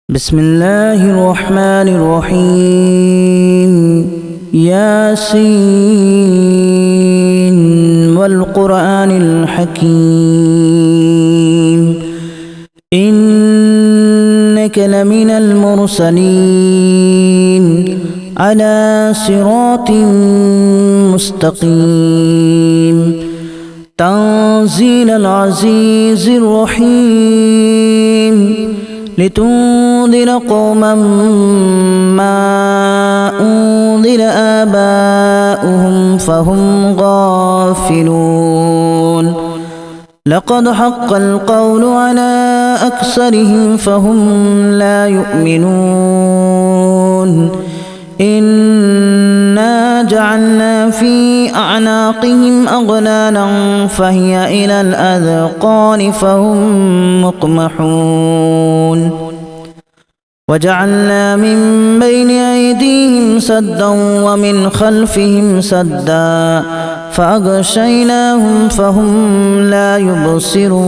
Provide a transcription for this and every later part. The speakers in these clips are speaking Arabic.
بسم الله الرحمن الرحيم ياسين والقرآن الحكيم إنك لمن المرسلين على صراط مستقيم تنزيل العزيز الرحيم لتنذر قوما ما أنذر آباؤهم فهم غافلون لقد حق القول على أكثرهم فهم لا يؤمنون إنا جعلنا في أعناقهم أغلالا فهي إلى الأذقان فهم مقمحون وجعلنا من بين أيديهم سدا ومن خلفهم سدا فأغشيناهم فهم لا يبصرون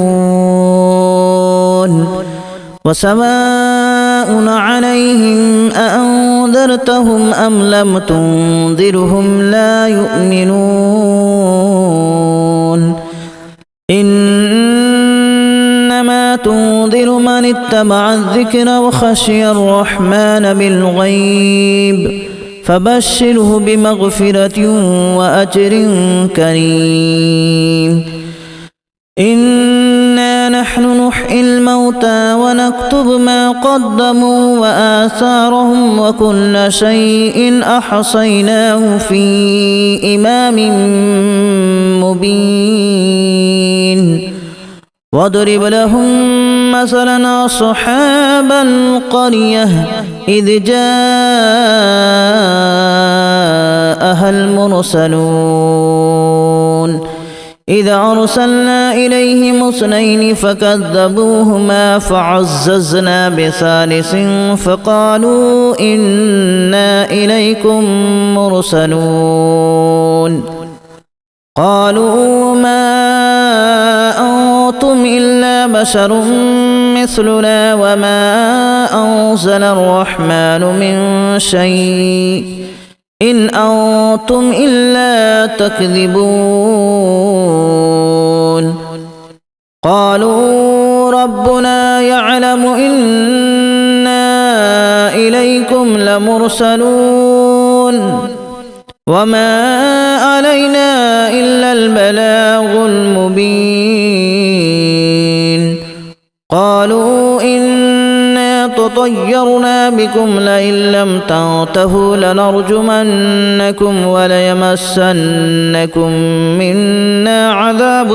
وسواء عليهم أأنذرتهم أم لم تنذرهم لا يؤمنون إنما تنذر من اتبع الذكر وخشي الرحمن بالغيب فبشره بمغفرة وأجر كريم إنا نحن نحيي الموتى ونكتب ما قدموا وآثارهم وكل شيء أحصيناه في إمام مبين واضرب لهم مثلا أصحاب القرية إذ جاءها المرسلون إذا أرسلنا إليهم اثنين فكذبوهما فعززنا بثالث فقالوا إنا إليكم مرسلون قالوا ما أنتم إلا بشر مثلنا وما أنزل الرحمن من شيء إن أنتم إلا تكذبون قالوا ربنا يعلم إنا إليكم لمرسلون وما علينا إلا البلاغ المبين قالوا إنا تطيرنا بكم لئن لم تنتهوا لنرجمنكم وليمسنكم منا عذاب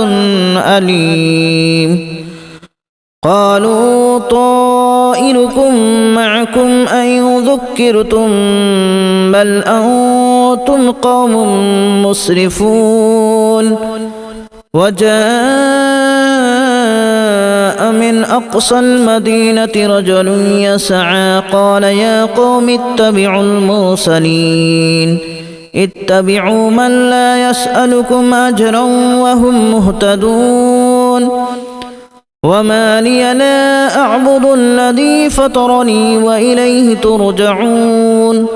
أليم قالوا طائركم معكم أن ذكرتم بل أنتم قوم مسرفون وجاء من أقصى المدينة رجل يسعى قال يا قوم اتبعوا المرسلين اتبعوا من لا يسألكم أجرا وهم مهتدون وما لي لا أعبد الذي فطرني وإليه ترجعون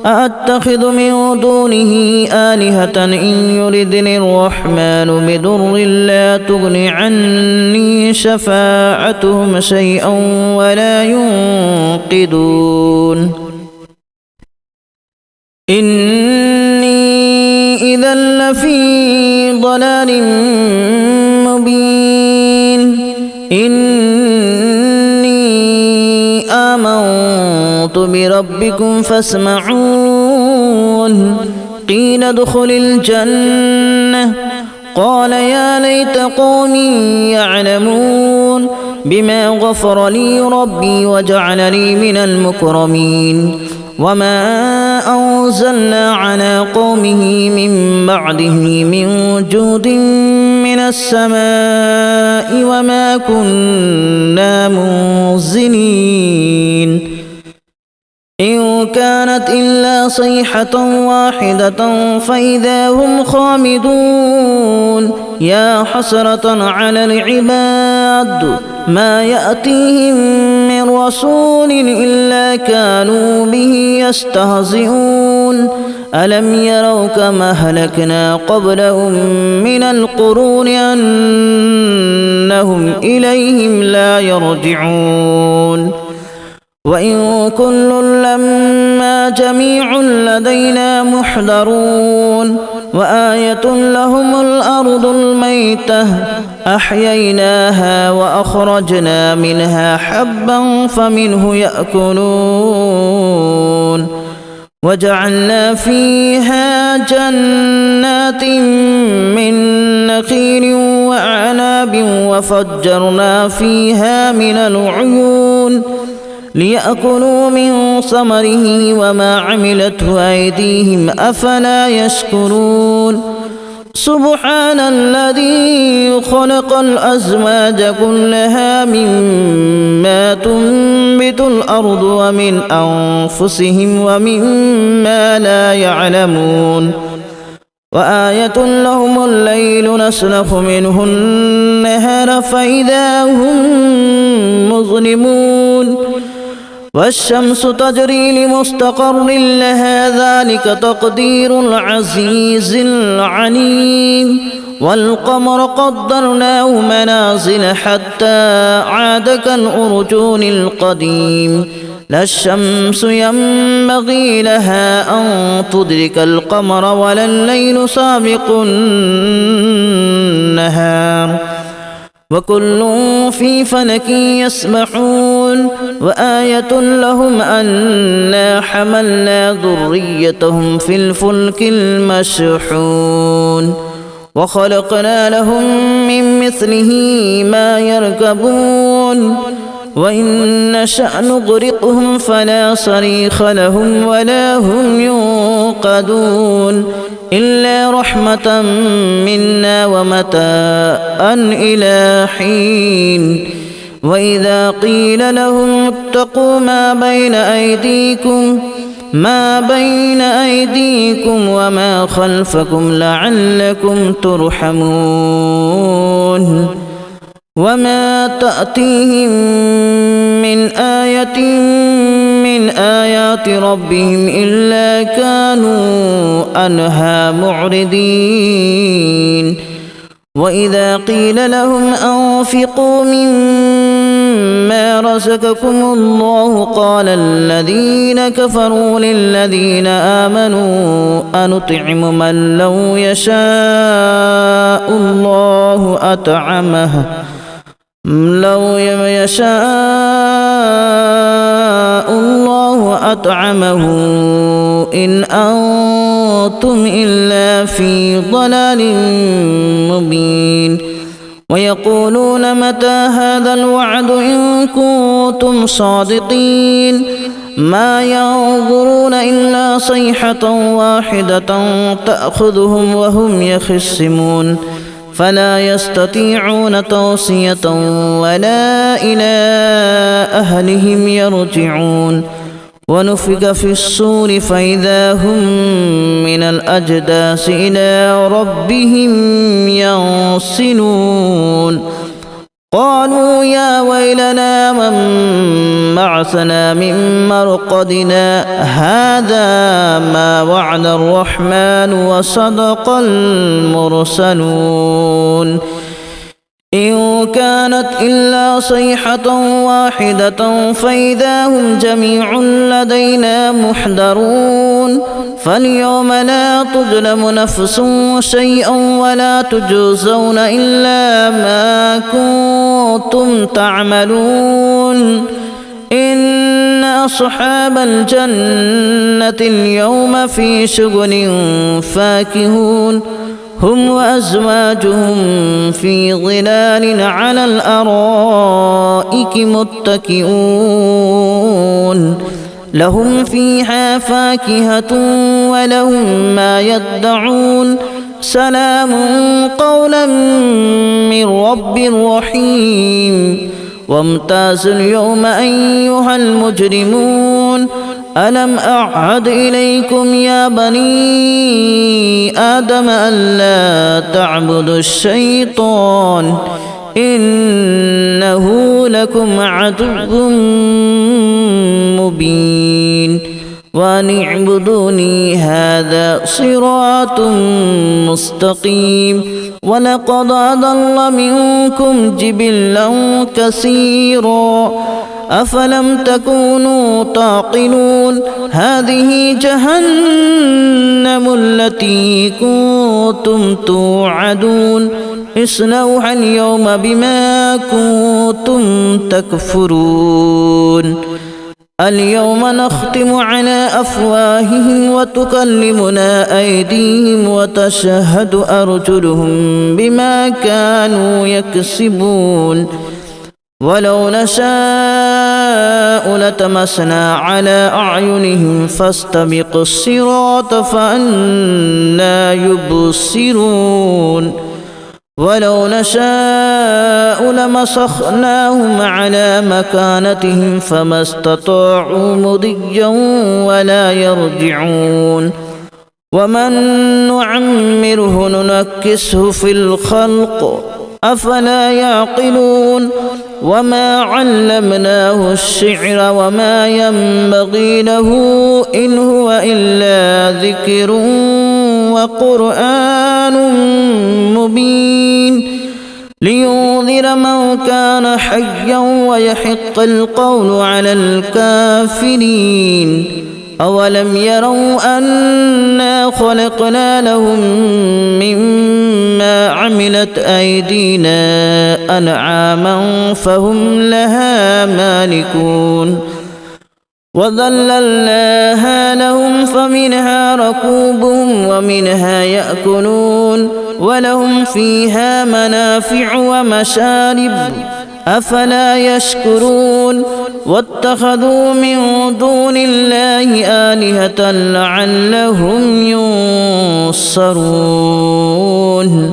أأتخذ من دونه آلهة إن يردني الرحمن بضر لا تغن عني شفاعتهم شيئا ولا ينقذون إني إذا لفي ضلال مبين إني آمنت بربكم فاسمعون قيل ادخل الجنة قال يا ليت قومي يعلمون بما غفر لي ربي وجعلني من المكرمين وما أنزلنا على قومه من بعده من جود من السماء وما كنا منزلين إن كانت إلا صيحة واحدة فإذا هم خامدون يا حسرة على العباد ما يأتيهم من رسول إلا كانوا به يستهزئون ألم يروا كما أهلكنا قبلهم من القرون أنهم إليهم لا يرجعون وإن كل لما جميع لدينا محضرون وآية لهم الأرض الميتة أحييناها وأخرجنا منها حبا فمنه يأكلون وجعلنا فيها جنات من نخيل وأعناب وفجرنا فيها من العيون ليأكلوا من ثمره وما عملته أيديهم أفلا يشكرون سبحان الذي خلق الأزواج كلها مما تنبت الأرض ومن أنفسهم ومما لا يعلمون وآية لهم الليل نسلخ منه النهار فإذا هم مظلمون والشمس تجري لمستقر لها ذلك تقدير العزيز العليم والقمر قدرناه منازل حتى عاد كالأرجون القديم لا الشمس ينبغي لها أن تدرك القمر ولا الليل سابق النهار وكل في فلك يسبحون وآية لهم أنا حملنا ذريتهم في الفلك المشحون وخلقنا لهم من مثله ما يركبون وإن نشأ نغرقهم فلا صريخ لهم ولا هم ينقذون إلا رحمة منا ومتاعا إلى حين وإذا قيل لهم اتقوا ما بين أيديكم وما خلفكم لعلكم ترحمون وما تأتيهم من آية من آيات ربهم إلا كانوا عنها معرضين وإذا قيل لهم أنفقوا مما رزقكم الله قال الذين كفروا للذين آمنوا أنطعم من لو يشاء الله أطعمه إن أنتم إلا في ضلال مبين ويقولون متى هذا الوعد إن كنتم صادقين ما ينظرون إلا صيحة واحدة تأخذهم وهم يخصمون فلا يستطيعون توصية ولا إلى أهلهم يرجعون ونفخ في الصور فإذا هم من الأجداث إلى ربهم ينسلون قالوا يا ويلنا من بعثنا من مرقدنا هذا ما وعد الرحمن وصدق المرسلون إن كانت إلا صيحة واحدة فإذا هم جميع لدينا محضرون فاليوم لا تظلم نفس شيئا ولا تجزون إلا ما كنتم تعملون إن أصحاب الجنة اليوم في شغل فاكهون هم وأزواجهم في ظلال على الأرائك متكئون لهم فيها فاكهة ولهم ما يدعون سلام قولا من رب رحيم وامتازوا اليوم أيها المجرمون ألم أعهد إليكم يا بني آدم ألا تعبدوا الشيطان إنه لكم عدو مبين وأن اعبدوني هذا صراط مستقيم ولقد أضل منكم جبلا كثيرا أفلم تكونوا تعقلون هذه جهنم التي كنتم توعدون اصلوها اليوم بما كنتم تكفرون اليوم نختم على أفواههم وتكلمنا أيديهم وتشهد أرجلهم بما كانوا يكسبون ولو نشاء لتمسنا على أعينهم فاستبقوا الصراط فأنى يبصرون ولو نشاء لمسخناهم على مكانتهم فما استطاعوا مضيا ولا يرجعون ومن نعمره ننكسه في الخلق أفلا يعقلون وما علمناه الشعر وما ينبغي له إن هو إلا ذكر وقرآن مبين لينذر من كان حيا ويحق القول على الكافرين أولم يروا أنا خلقنا لهم مما عملت أيدينا أنعاما فهم لها مالكون وذللناها لهم فمنها ركوبهم ومنها يأكلون ولهم فيها منافع ومشارب أفلا يشكرون واتخذوا من دون الله آلهة لعلهم ينصرون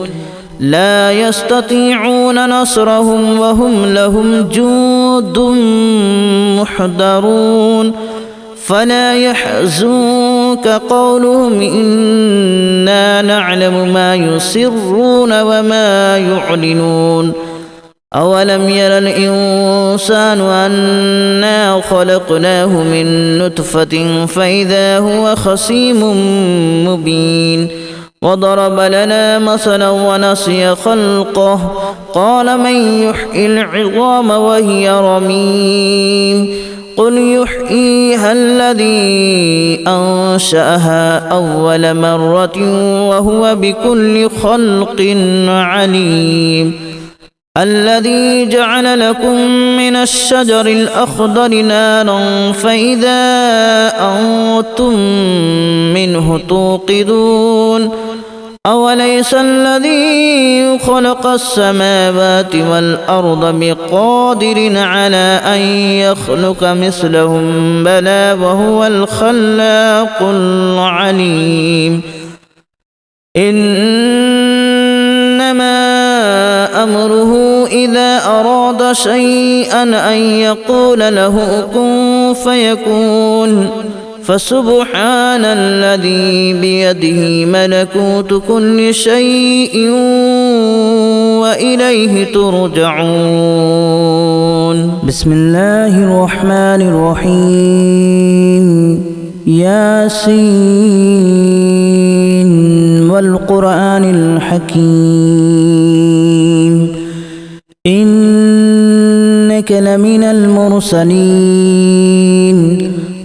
لا يستطيعون نصرهم وهم لهم جند محضرون فلا يحزنك قولهم إنا نعلم ما يسرون وما يعلنون أولم ير الإنسان أنا خلقناه من نطفة فإذا هو خصيم مبين وضرب لنا مثلا ونسي خلقه قال من يحيي العظام وهي رميم قل يحييها الذي أنشأها أول مرة وهو بكل خلق عليم الذي جعل لكم من الشجر الأخضر نارا فإذا أنتم منه توقدون أوليس الذي خلق السماوات والأرض بقادر على أن يخلق مثلهم بلى وهو الخلاق العليم إنما أمره إذا أراد شيئا أن يقول له كن فيكون فسبحان الذي بيده ملكوت كل شيء وإليه ترجعون بسم الله الرحمن الرحيم ياسين والقرآن الحكيم إنك لمن المرسلين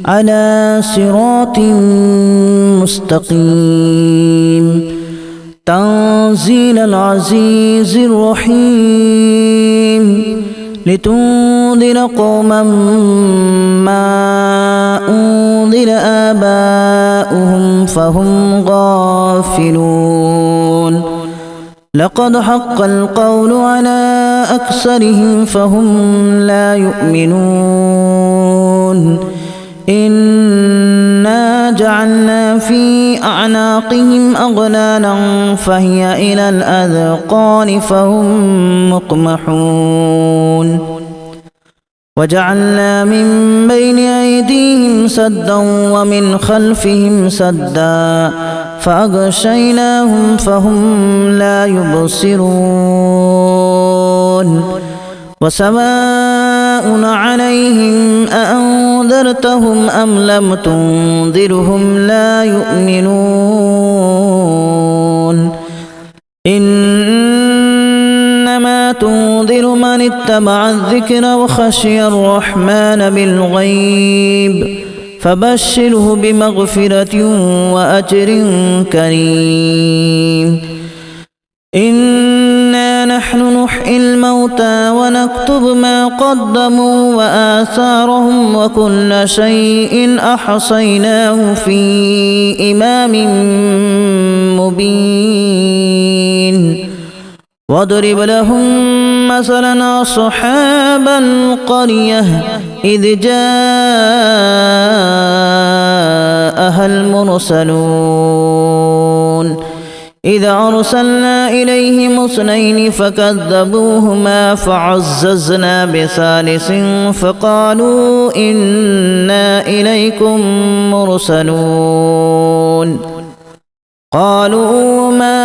على صراط مستقيم تنزيل العزيز الرحيم لتنذر قوما ما أنذر آباؤهم فهم غافلون لقد حق القول على أكثرهم فهم لا يؤمنون إنا جعلنا في أعناقهم أغلالا فهي إلى الأذقان فهم مقمحون وجعلنا من بين أيديهم سدا ومن خلفهم سدا فأغشيناهم فهم لا يبصرون وسواء عليهم أأنذرتهم أم لم تنذرهم لا يؤمنون إنما تنذر من اتبع الذكر وخشي الرحمن بالغيب فبشره بمغفرة وأجر كريم إنا نحن نحيي الموتى ونكتب ما قدموا وآثارهم وكل شيء أحصيناه في إمام مبين واضرب لهم مثلا أصحاب القرية إذ جاءها المرسلون إذا أرسلنا إليهم اثنين فكذبوهما فعززنا بثالث فقالوا إنا إليكم مرسلون قالوا ما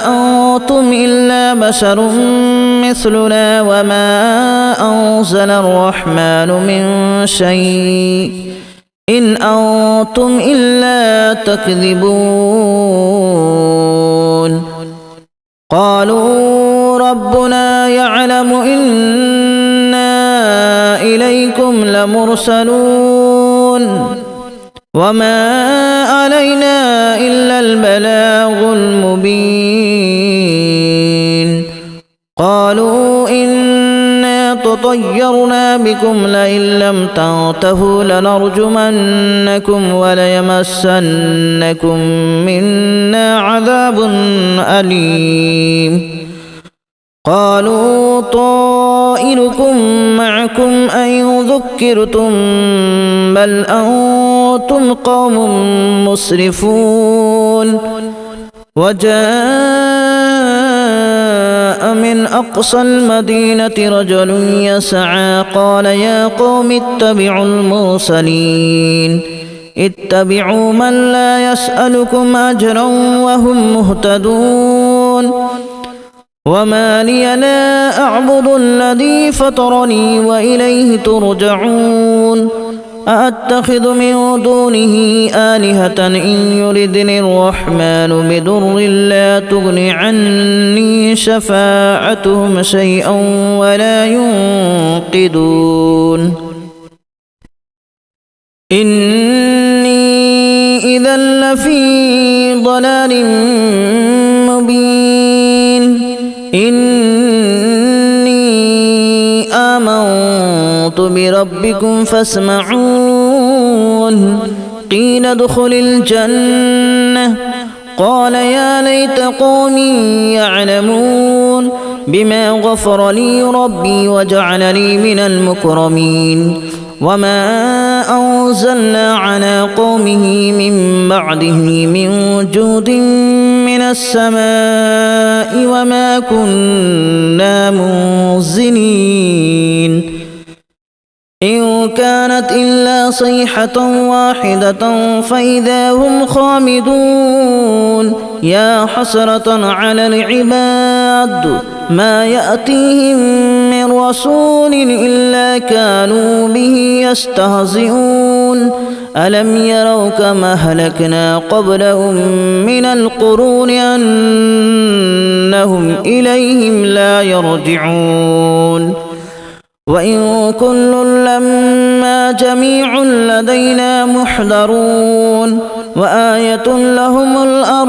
أنتم إلا بشر مثلنا وما أنزل الرحمن من شيء إن أنتم إلا تكذبون قالوا ربنا يعلم إنا إليكم لمرسلون وما علينا إلا البلاغ المبين قالوا إنا تطيرنا بكم لئن لم تنتهوا لنرجمنكم وليمسنكم منا عذاب أليم قالوا طائركم معكم أن ذكرتم بل أنتم قوم مسرفون وجاء من أقصى المدينة رجل يسعى قال يا قوم اتبعوا المرسلين اتبعوا من لا يسألكم أجرا وهم مهتدون وما لي لا أعبد الذي فطرني وإليه ترجعون أأتخذ من دونه آلهة إن يردني الرحمن بضر لا تغن عني شفاعتهم شيئا ولا ينقذون إني إذا لفي ضلال مبين إني آمنت بربكم فاسمعون قيل ادخل الجنة قال يا ليت قومي يعلمون بما غفر لي ربي وجعلني من المكرمين وما أنزلنا على قومه من بعده من جود من السماء وما كنا منزلين إن كانت إلا صيحة واحدة فإذا هم خامدون يا حسرة على العباد ما يأتيهم من رسول إلا كانوا به يستهزئون ألم يروا كما أهلكنا قبلهم من القرون أنهم إليهم لا يرجعون وإن كل لما جميع لدينا محضرون وآية لهم الأرض